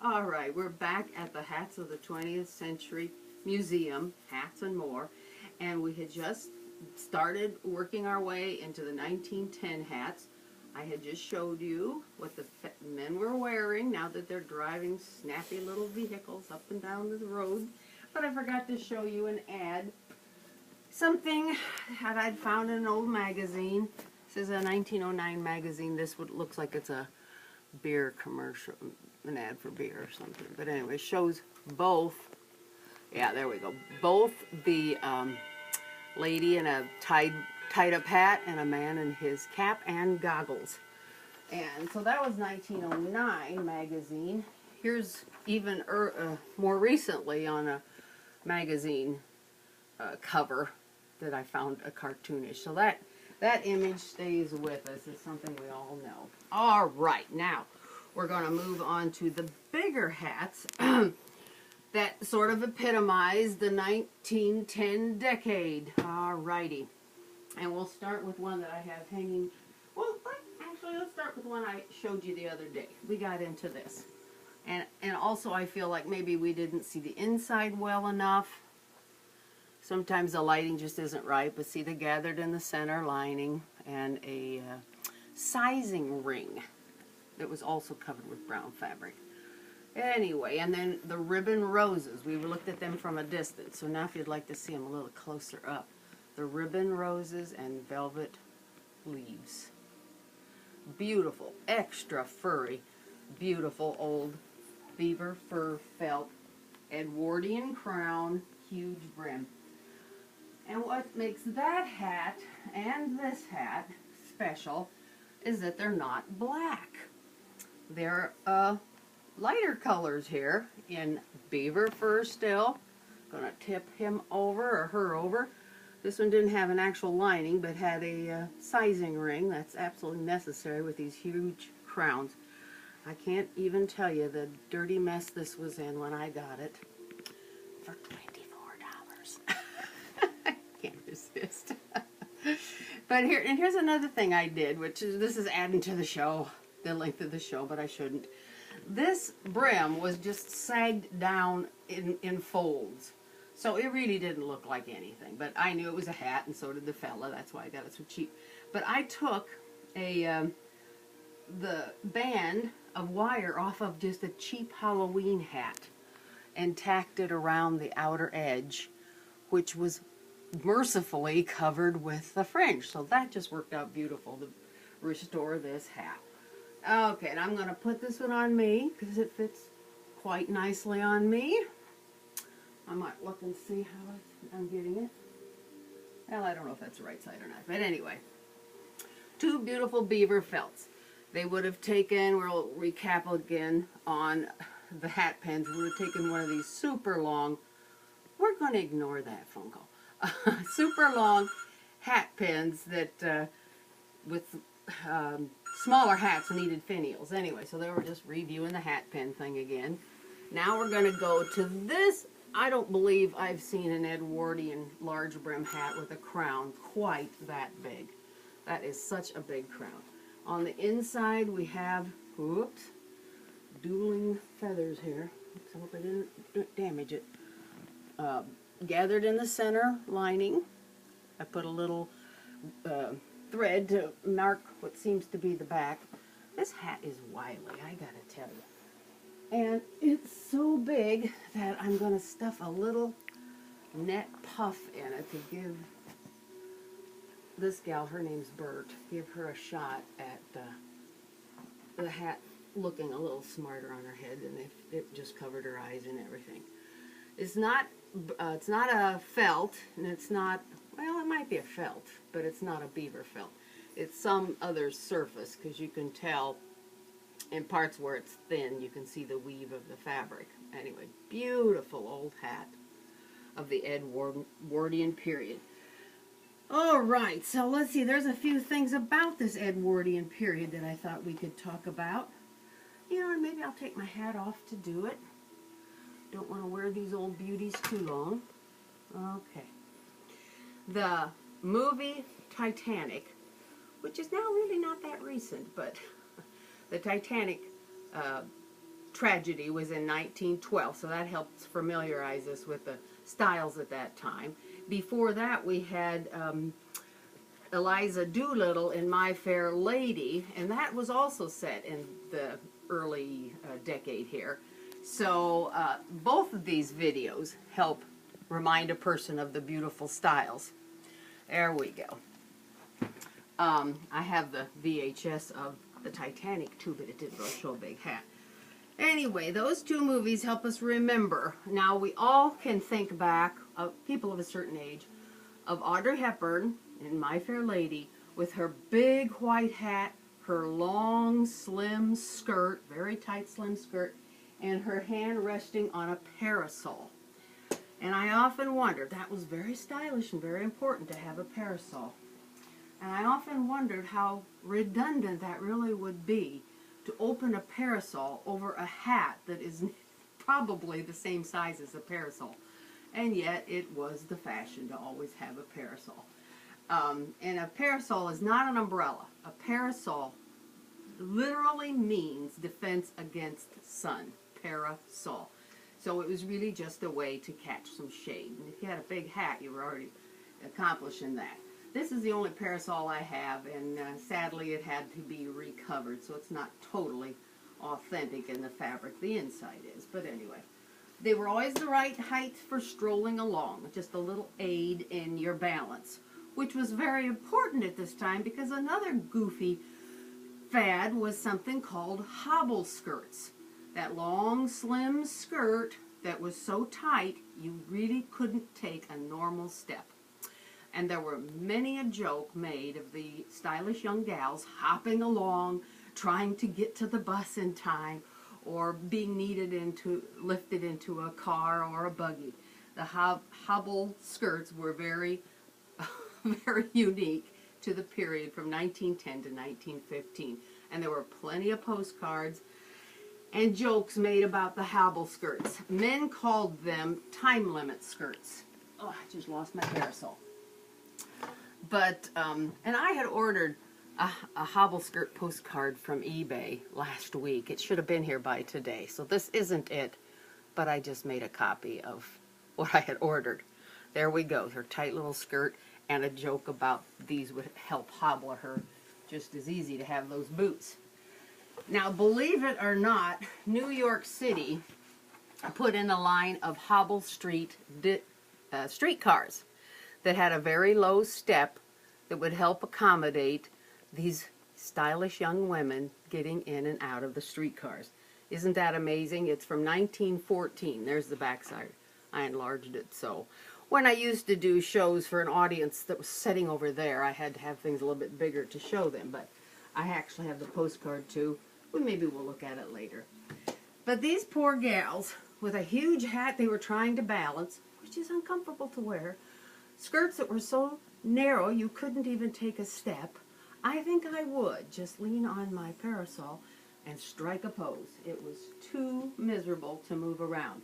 All right, we're back at the Hats of the 20th Century Museum, Hats and More, and we had just started working our way into the 1910 hats. I had just showed you what the men were wearing now that they're driving snappy little vehicles up and down the road, but I forgot to show you an ad. Something that I'd found in an old magazine. This is a 1909 magazine. This looks like it's a beer commercial, an ad for beer or something. But anyway, it shows both, yeah, there we go, both the lady in a tied up hat and a man in his cap and goggles. And so that was 1909 magazine. Here's even more recently on a magazine cover that I found a cartoonish. So that image stays with us. It's something we all know. All right, now we're going to move on to the bigger hats that sort of epitomize the 1910 decade. All righty. And we'll start with one that I have hanging. Well, actually, let's start with one I showed you the other day. We got into this. And also I feel like maybe we didn't see the inside well enough. Sometimes the lighting just isn't right, but see the gathered in the center lining and a sizing ring that was also covered with brown fabric. Anyway, and then the ribbon roses. We looked at them from a distance, so now if you'd like to see them a little closer up. The ribbon roses and velvet leaves. Beautiful, extra furry, beautiful old beaver fur felt Edwardian crown, huge brim. And what makes that hat and this hat special is that they're not black. They're lighter colors here in beaver fur still. Gonna tip him over or her over. This one didn't have an actual lining but had a sizing ring. That's absolutely necessary with these huge crowns. I can't even tell you the dirty mess this was in when I got it for $24. Can't resist. But here's another thing I did, which is, this is adding to the show, the length of the show, but I shouldn't. This brim was just sagged down in folds. So it really didn't look like anything, but I knew it was a hat, and so did the fella. That's why I got it so cheap. But I took the band of wire off of just a cheap Halloween hat and tacked it around the outer edge, which was mercifully covered with the fringe. So that just worked out beautiful to restore this hat. Okay, and I'm going to put this one on me because it fits quite nicely on me. I might look and see how I'm getting it. Well, I don't know if that's the right side or not. But anyway, two beautiful beaver felts. They would have taken, we'll recap again on the hat pins. We would have taken one of these super long, we're going to ignore that phone call, super long hat pins that with smaller hats needed finials. Anyway, so they were just reviewing the hat pin thing again. Now we're going to go to this. I don't believe I've seen an Edwardian large brim hat with a crown quite that big. That is such a big crown. On the inside we have, whoops, dueling feathers here. I hope I didn't damage it. Gathered in the center lining. I put a little thread to mark what seems to be the back. This hat is wily, I gotta tell you. And it's so big that I'm going to stuff a little net puff in it to give this gal, her name's Bert, give her a shot at the hat looking a little smarter on her head, and it just covered her eyes and everything. It's not a felt, and it's not, well, it might be a felt, but it's not a beaver felt. It's some other surface, because you can tell in parts where it's thin, you can see the weave of the fabric. Anyway, beautiful old hat of the Edwardian period. All right, so let's see. There's a few things about this Edwardian period that I thought we could talk about. You know, and maybe I'll take my hat off to do it. Don't want to wear these old beauties too long. Okay. The movie Titanic, which is now really not that recent, but the Titanic tragedy was in 1912, so that helps familiarize us with the styles at that time. Before that, we had Eliza Doolittle in My Fair Lady, and that was also set in the early decade here. So both of these videos help remind a person of the beautiful styles. There we go. I have the VHS of the Titanic too, but it didn't really show a big hat. Anyway, those two movies help us remember. Now, we all can think back, people of a certain age, of Audrey Hepburn in My Fair Lady with her big white hat, her long, slim skirt, very tight, slim skirt, and her hand resting on a parasol. And I often wondered, that was very stylish and very important to have a parasol. And I often wondered how redundant that really would be to open a parasol over a hat that is probably the same size as a parasol. And yet it was the fashion to always have a parasol. And a parasol is not an umbrella. A parasol literally means defense against sun. Parasol. So it was really just a way to catch some shade. And if you had a big hat, you were already accomplishing that. This is the only parasol I have, and sadly it had to be recovered, so it's not totally authentic in the fabric. The inside is, but anyway. They were always the right height for strolling along, just a little aid in your balance, which was very important at this time because another goofy fad was something called hobble skirts. That long, slim skirt that was so tight you really couldn't take a normal step. And there were many a joke made of the stylish young gals hopping along, trying to get to the bus in time, or being lifted into a car or a buggy. The hobble skirts were very, very unique to the period from 1910 to 1915. And there were plenty of postcards and jokes made about the hobble skirts. Men called them time limit skirts. Oh, I just lost my parasol. But, and I had ordered a hobble skirt postcard from eBay last week. It should have been here by today. So this isn't it, but I just made a copy of what I had ordered. There we go, her tight little skirt, and a joke about these would help hobble her just as easy to have those boots. Now, believe it or not, New York City put in a line of hobble streetcars that had a very low step that would help accommodate these stylish young women getting in and out of the streetcars. Isn't that amazing? It's from 1914. There's the backside. I enlarged it so. When I used to do shows for an audience that was sitting over there, I had to have things a little bit bigger to show them, but I actually have the postcard too. Well, maybe we'll look at it later. But these poor gals, with a huge hat they were trying to balance, which is uncomfortable to wear, skirts that were so narrow you couldn't even take a step, I think I would just lean on my parasol and strike a pose. It was too miserable to move around.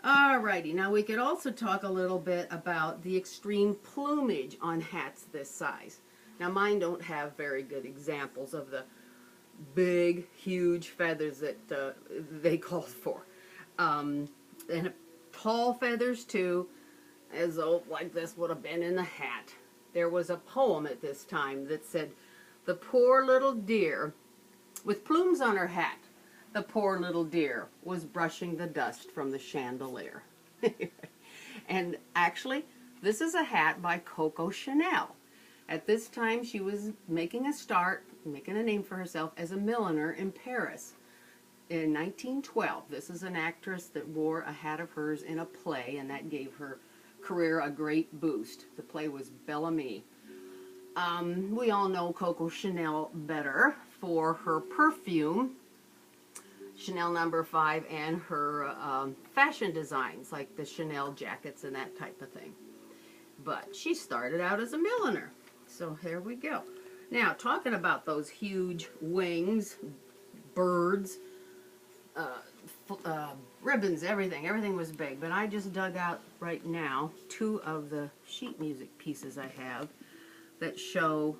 Alrighty, now we could also talk a little bit about the extreme plumage on hats this size. Now mine don't have very good examples of the big, huge feathers that they called for. And tall feathers too, as though like this would have been in the hat. There was a poem at this time that said, "The poor little dear, with plumes on her hat, the poor little dear was brushing the dust from the chandelier." And actually, this is a hat by Coco Chanel. At this time, she was making a name for herself as a milliner in Paris. In 1912, this is an actress that wore a hat of hers in a play, and that gave her career a great boost. The play was Bellamy. We all know Coco Chanel better for her perfume, Chanel No. 5, and her fashion designs, like the Chanel jackets and that type of thing. But she started out as a milliner. So here we go. Now, talking about those huge wings, birds, ribbons, everything was big. But I just dug out right now 2 of the sheet music pieces I have that show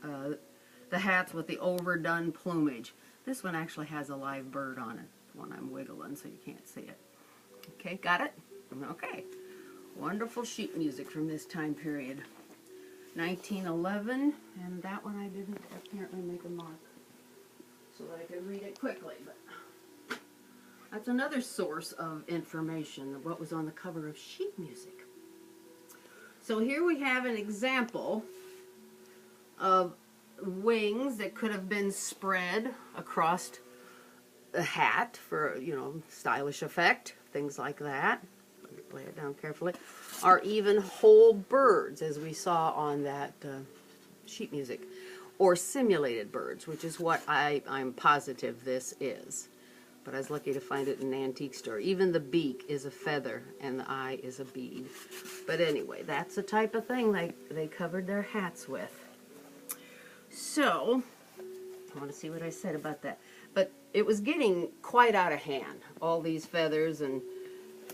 the hats with the overdone plumage. This one actually has a live bird on it, the one I'm wiggling so you can't see it. Okay, got it? Okay. Wonderful sheet music from this time period. 1911, and that one I didn't apparently make a mark so that I could read it quickly, but that's another source of information of what was on the cover of sheet music. So here we have an example of wings that could have been spread across the hat for, you know, stylish effect, things like that. Let me lay it down carefully. Or even whole birds, as we saw on that sheet music. Or simulated birds, which is what I'm positive this is. But I was lucky to find it in an antique store. Even the beak is a feather and the eye is a bead. But anyway, that's the type of thing they covered their hats with. So, I want to see what I said about that. But it was getting quite out of hand, all these feathers and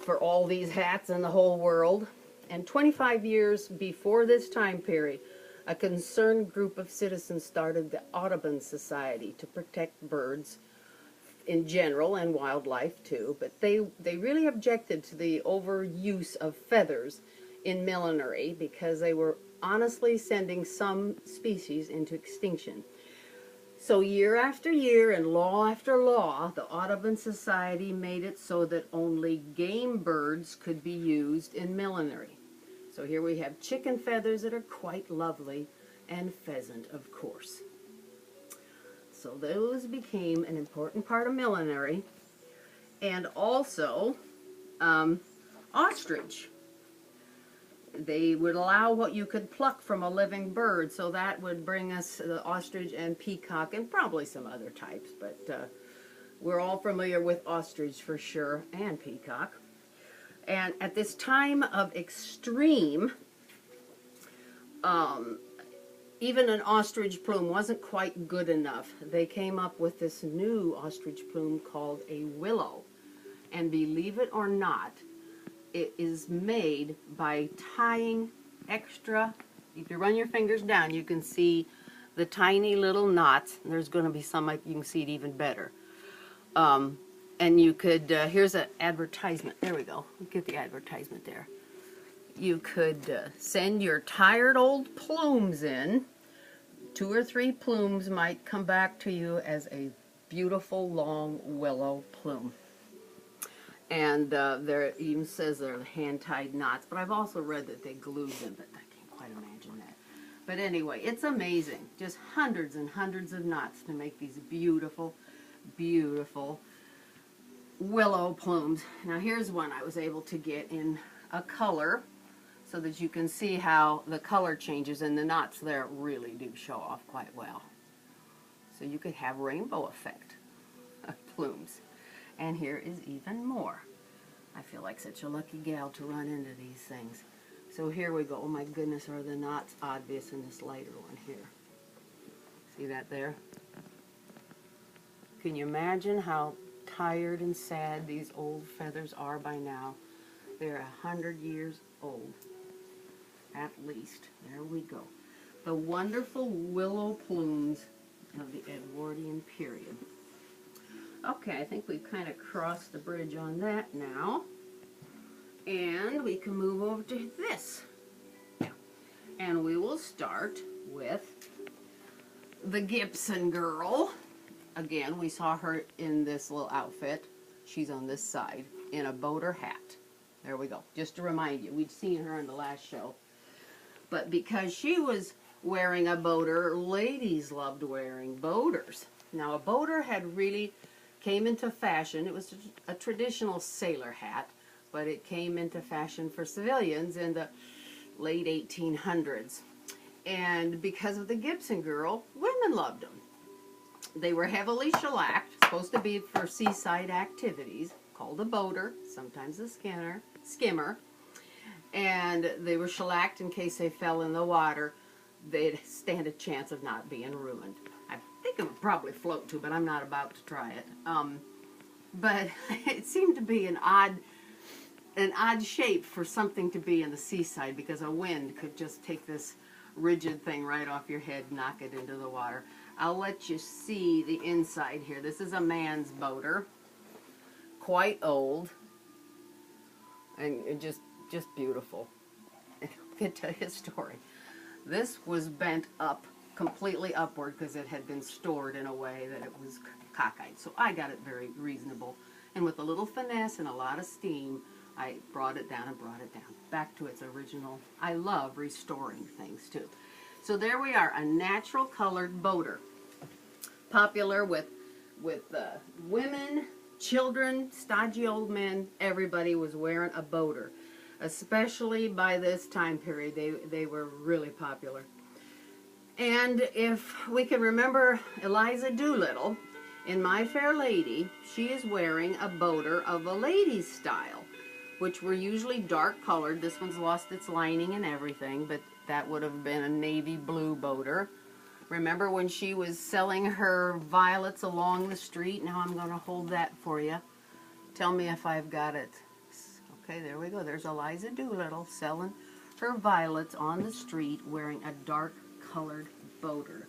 for all these hats in the whole world. And 25 years before this time period, a concerned group of citizens started the Audubon Society to protect birds in general and wildlife too. But they really objected to the overuse of feathers in millinery because they were honestly sending some species into extinction. So year after year and law after law, the Audubon Society made it so that only game birds could be used in millinery. So here we have chicken feathers that are quite lovely, and pheasant, of course. So those became an important part of millinery. And also, ostrich. They would allow what you could pluck from a living bird, so that would bring us the ostrich and peacock and probably some other types, but we're all familiar with ostrich for sure, and peacock. And at this time of extreme, even an ostrich plume wasn't quite good enough. They came up with this new ostrich plume called a willow. And believe it or not, it is made by tying extra, if you run your fingers down, you can see the tiny little knots. There's going to be some, you can see it even better. And you could, here's an advertisement. There we go. Get the advertisement there. You could send your tired old plumes in. 2 or 3 plumes might come back to you as a beautiful long willow plume. And there even says they're hand-tied knots, but I've also read that they glued them, but I can't quite imagine that. But anyway, it's amazing. Just hundreds and hundreds of knots to make these beautiful, beautiful willow plumes. Now here's one I was able to get in a color so that you can see how the color changes, and the knots there really do show off quite well. So you could have rainbow effect of plumes. And here is even more. I feel like such a lucky gal to run into these things. So here we go. Oh my goodness, are the knots obvious in this lighter one here? See that there? Can you imagine how tired and sad these old feathers are by now? They're 100 years old, at least. There we go. The wonderful willow plumes of the Edwardian period. Okay, I think we've kind of crossed the bridge on that now. And we can move over to this. And we will start with the Gibson girl. Again, we saw her in this little outfit. She's on this side in a boater hat. There we go. Just to remind you, we'd seen her in the last show. But because she was wearing a boater, ladies loved wearing boaters. Now, a boater had really came into fashion. It was a traditional sailor hat, but it came into fashion for civilians in the late 1800s. And because of the Gibson girl, women loved them. They were heavily shellacked, supposed to be for seaside activities, called a boater, sometimes a skimmer. And they were shellacked in case they fell in the water. They'd stand a chance of not being ruined. I think it would probably float too, but I'm not about to try it. But it seemed to be an odd shape for something to be in the seaside, because a wind could just take this rigid thing right off your head, knock it into the water. I'll let you see the inside here. This is a man's boater, quite old, and just beautiful. And I'm going to tell you a story. This was bent up, completely upward, because it had been stored in a way that it was cockeyed. So I got it very reasonable. And with a little finesse and a lot of steam, I brought it down and brought it down. Back to its original. I love restoring things too. So there we are, a natural colored boater. Popular with women, children, stodgy old men. Everybody was wearing a boater. Especially by this time period, they were really popular. And if we can remember Eliza Doolittle, in My Fair Lady, she is wearing a boater of a lady's style, which were usually dark colored. This one's lost its lining and everything, but that would have been a navy blue boater. Remember when she was selling her violets along the street? Now I'm going to hold that for you. Tell me if I've got it. Okay, there we go. There's Eliza Doolittle selling her violets on the street wearing a dark colored boater.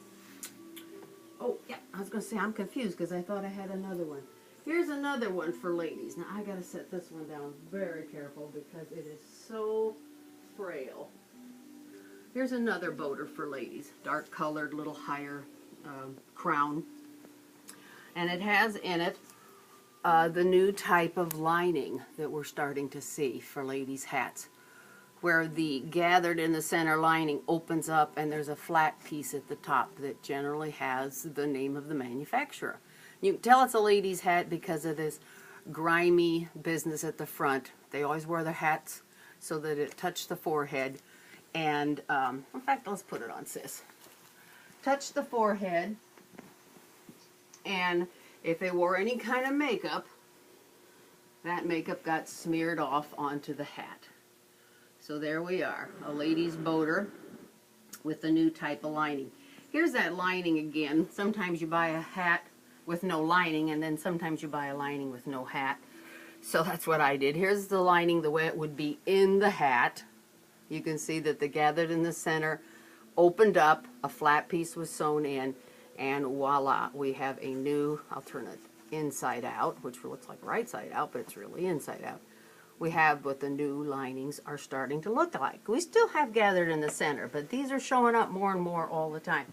Oh, yeah, I was going to say I'm confused because I thought I had another one. Here's another one for ladies. Now, I got to set this one down very careful because it is so frail. Here's another boater for ladies. Dark colored, little higher crown. And it has in it the new type of lining that we're starting to see for ladies' hats, where the gathered in the center lining opens up and there's a flat piece at the top that generally has the name of the manufacturer. You can tell it's a lady's hat because of this grimy business at the front. They always wear their hats so that it touched the forehead. And, in fact, let's put it on, sis. Touch the forehead, and if they wore any kind of makeup, that makeup got smeared off onto the hat. So there we are, a lady's boater with a new type of lining. Here's that lining again. Sometimes you buy a hat with no lining, and then sometimes you buy a lining with no hat. So that's what I did. Here's the lining the way it would be in the hat. You can see that the gathered in the center opened up, a flat piece was sewn in, and voila, we have a new, I'll turn it inside out, which looks like right side out, but it's really inside out. We have what the new linings are starting to look like. We still have gathered in the center, but these are showing up more and more all the time.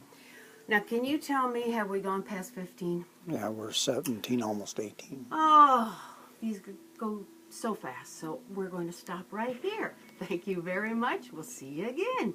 Now, can you tell me, have we gone past 15? Yeah, we're 17, almost 18. Oh, these go so fast, so we're going to stop right here. Thank you very much. We'll see you again.